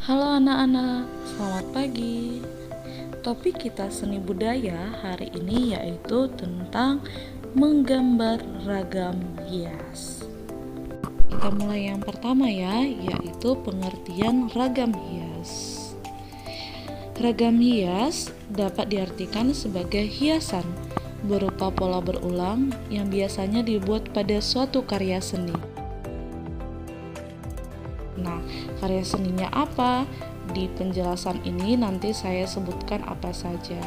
Halo anak-anak, selamat pagi. Topik kita seni budaya hari ini yaitu tentang menggambar ragam hias. Kita mulai yang pertama ya, yaitu pengertian ragam hias. Ragam hias dapat diartikan sebagai hiasan berupa pola berulang yang biasanya dibuat pada suatu karya seni. Nah, karya seninya apa? Di penjelasan ini nanti saya sebutkan apa saja.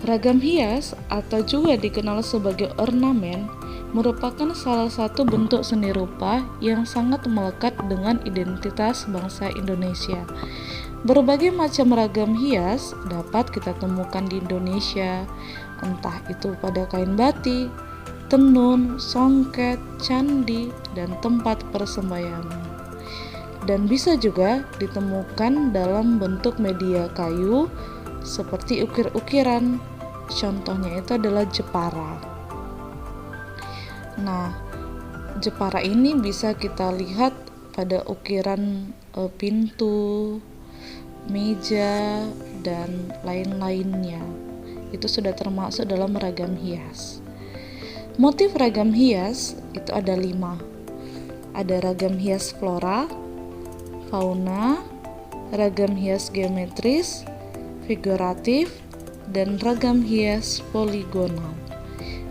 Ragam hias atau juga dikenal sebagai ornamen merupakan salah satu bentuk seni rupa yang sangat melekat dengan identitas bangsa Indonesia. Berbagai macam ragam hias dapat kita temukan di Indonesia, entah itu pada kain batik, tenun, songket, candi, dan tempat persembahyangan. Dan bisa juga ditemukan dalam bentuk media kayu seperti ukir-ukiran. Contohnya itu adalah Jepara. Nah, Jepara ini bisa kita lihat pada ukiran pintu, meja, dan lain-lainnya. Itu sudah termasuk dalam ragam hias. Motif ragam hias itu ada 5. Ada ragam hias flora, fauna, ragam hias geometris, figuratif, dan ragam hias poligonal.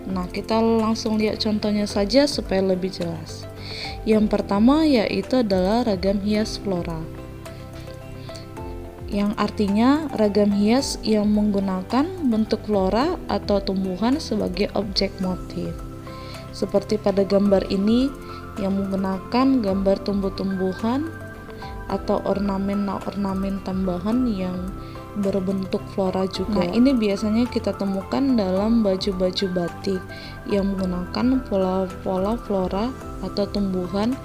Nah, kita langsung lihat contohnya saja supaya lebih jelas. Yang pertama yaitu adalah ragam hias flora, yang artinya ragam hias yang menggunakan bentuk flora atau tumbuhan sebagai objek motif. Seperti pada gambar ini yang menggunakan gambar tumbuh-tumbuhan atau ornamen tambahan yang berbentuk flora juga. Nah, ini biasanya kita temukan dalam baju-baju batik yang menggunakan pola-pola flora atau tumbuhan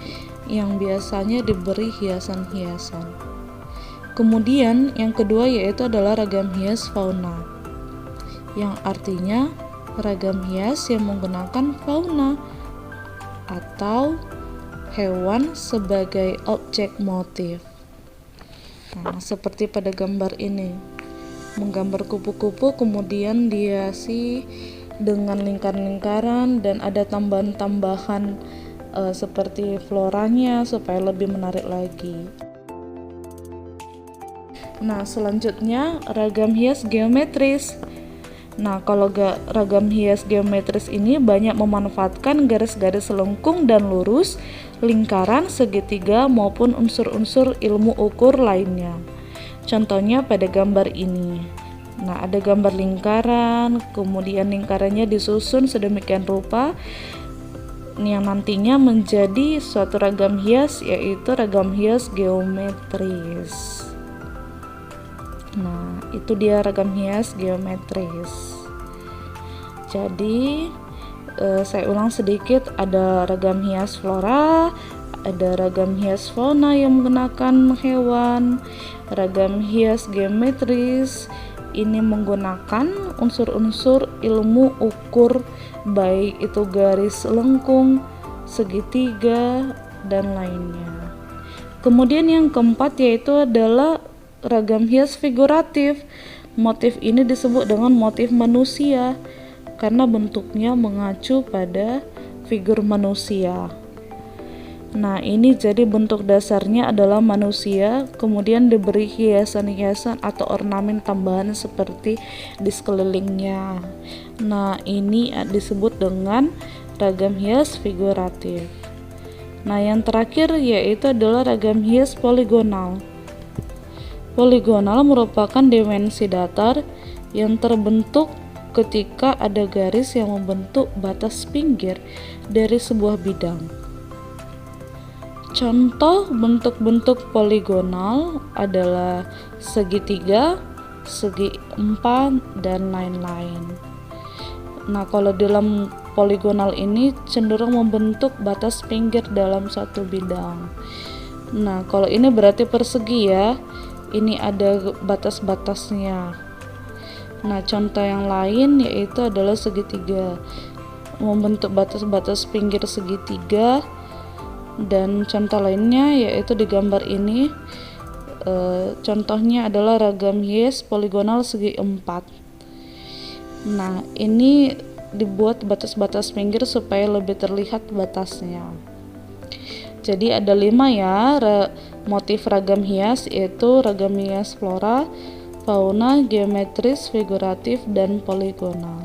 yang biasanya diberi hiasan-hiasan. Kemudian yang kedua yaitu adalah ragam hias fauna, yang artinya ragam hias yang menggunakan fauna atau hewan sebagai objek motif. Nah, seperti pada gambar ini, menggambar kupu-kupu kemudian dihiasi dengan lingkaran-lingkaran dan ada tambahan-tambahan seperti floranya supaya lebih menarik lagi. Nah, selanjutnya ragam hias geometris. Nah, kalau ragam hias geometris ini banyak memanfaatkan garis-garis lengkung dan lurus, lingkaran, segitiga maupun unsur-unsur ilmu ukur lainnya. Contohnya pada gambar ini. Nah, ada gambar lingkaran, kemudian lingkarannya disusun sedemikian rupa yang nantinya menjadi suatu ragam hias, yaitu ragam hias geometris. Nah, itu dia ragam hias geometris. Jadi, saya ulang sedikit, ada ragam hias flora, ada ragam hias fauna yang menggunakan hewan, ragam hias geometris ini menggunakan unsur-unsur ilmu ukur, baik itu garis lengkung, segitiga, dan lainnya. Kemudian yang keempat yaitu adalah ragam hias figuratif. Motif ini disebut dengan motif manusia karena bentuknya mengacu pada figur manusia. Nah, ini jadi bentuk dasarnya adalah manusia, kemudian diberi hiasan-hiasan atau ornamen tambahan seperti di sekelilingnya. Nah, ini disebut dengan ragam hias figuratif. Nah, yang terakhir yaitu adalah ragam hias poligonal. Poligonal merupakan dimensi datar yang terbentuk ketika ada garis yang membentuk batas pinggir dari sebuah bidang. Contoh bentuk-bentuk poligonal adalah segitiga, segi empat, dan lain-lain. Nah, kalau dalam poligonal ini cenderung membentuk batas pinggir dalam satu bidang. Nah, kalau ini berarti persegi ya. Ini ada batas-batasnya. Nah, contoh yang lain yaitu adalah segitiga, membentuk batas-batas pinggir segitiga Dan contoh lainnya yaitu di gambar ini, contohnya adalah ragam hias poligonal segi 4. Nah, ini dibuat batas-batas pinggir supaya lebih terlihat batasnya. Jadi ada 5 ya motif ragam hias, yaitu ragam hias flora, fauna, geometris, figuratif, dan poligonal.